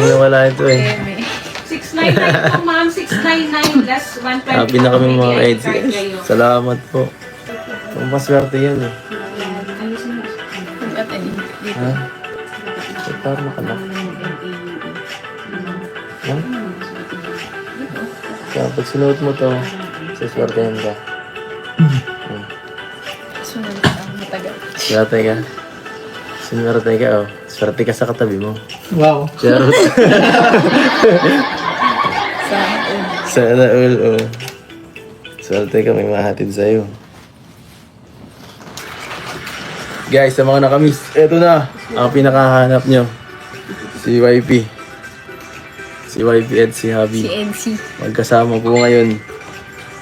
na wala ito eh. 699 po, ma'am. 699 less 120. Happy na kami mga kids. Salamat po. Maswerte yan eh. Ha? Ito parang nakalak. Ha? Kaya pag sinuot mo to, saswertehan ka. Swerte ka. Swerte ka, oh. Swerte ka sa katabi mo. Wow. Charot. Sana all, oh. Swerte ka, may mahatid sa'yo. Guys, sa mga nakamiss, eto na, ang pinakahanap nyo. Si YP. Si YP at si Habi. Si NC. Magkasama po ngayon.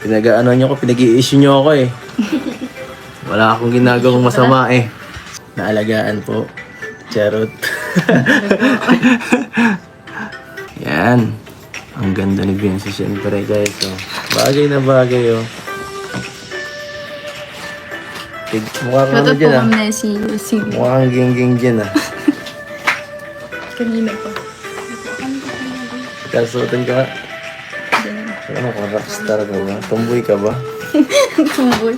Pinag-ano nyo ko, pinag-i-issue nyo ako eh. Wala akong ginagawang masama eh. Naalagaan po. Charot. Yan. Ang ganda ni Vinci syempre guys. Oh. Bagay na bagay oh. Mukha kang ano Shoutout po dyan ah. kami na si Mukha kang ging-ging dyan ah. kanina po. Kasuotin ka. Ano ka, rockstar ka ba? Tomboy ka ba? Tumboy.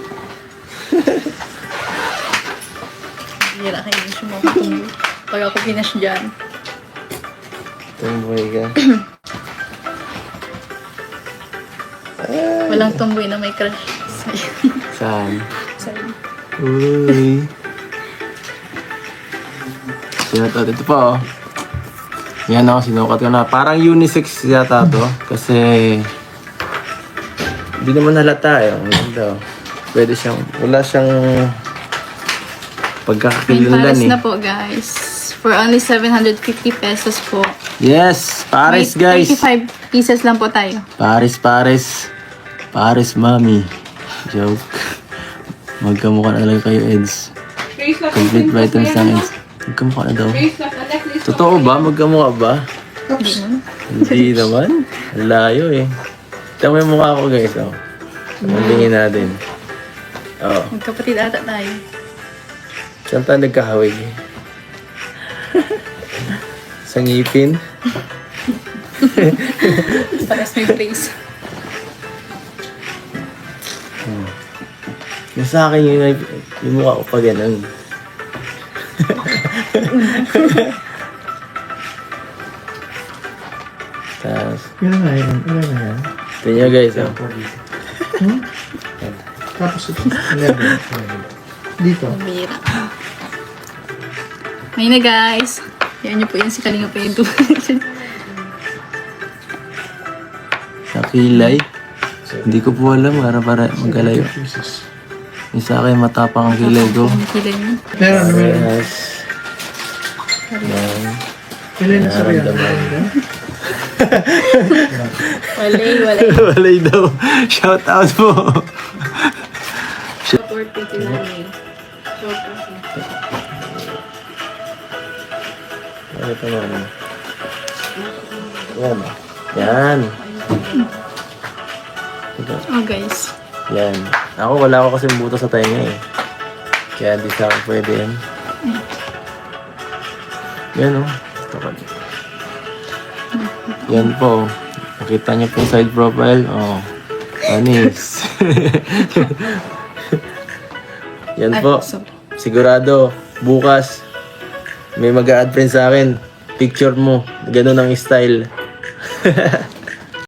Hira kayo yung sumakutumboy. Pag ako pinas dyan. Tomboy ka. Walang tumboy na may crush sa'yo. Saan? Sa'yo. Uy. Shoutout. Ito pa oh. Yan oh, sinukat ko na. Parang unisex yata to. Kasi hindi naman halata eh. Ang ganda oh. Pwede siyang, wala siyang May pagkakakilanlan Paris eh. na po guys. For only 750 pesos po. Yes! Paris May guys! 35 pieces lang po tayo. Paris, Paris. Paris, mami. Joke. Magkamukha na lang kayo, Eds. Complete vitamins ng Eds. Magkamukha na daw. Totoo ba? Magkamukha ba? Hindi naman. Ang layo eh. Ito mo yung mukha ko guys. Oh. Malingin natin. Oh. Magkapatid ata tayo. Saan tayo nagkahawig? Sa ngipin? Pares may place. Yung sa akin yung mukha ko pa ganun. Tapos, Ilan na yan? Ilan na yan? ito nyo guys, oh. Tapos ito. 11. Dito. Bira. Ayun na guys. Yan niyo po yan si Kalinga Pedro. Sa kilay. Hindi ko po alam, para magalayo. Jesus. Yung sa akin, matapang ang kilay ko. Ang kilay niya. Meron, meron. Yes. Yan. Ilan na sa yan? Nararamdaman. Walay, walay. Walay daw. Shout out po. Support ko kinani. Ano ito naman? Yan. Yan. Oh guys. Yan. Ako, wala ako kasing buto sa tainga eh. Kaya di sa akin pwede yan. Yan o. Yan po. Nakita niyo po yung side profile. Oh. Anis. Yan po. Sigurado, bukas, may mag-a-add friend sa akin. Picture mo. Ganun ang style.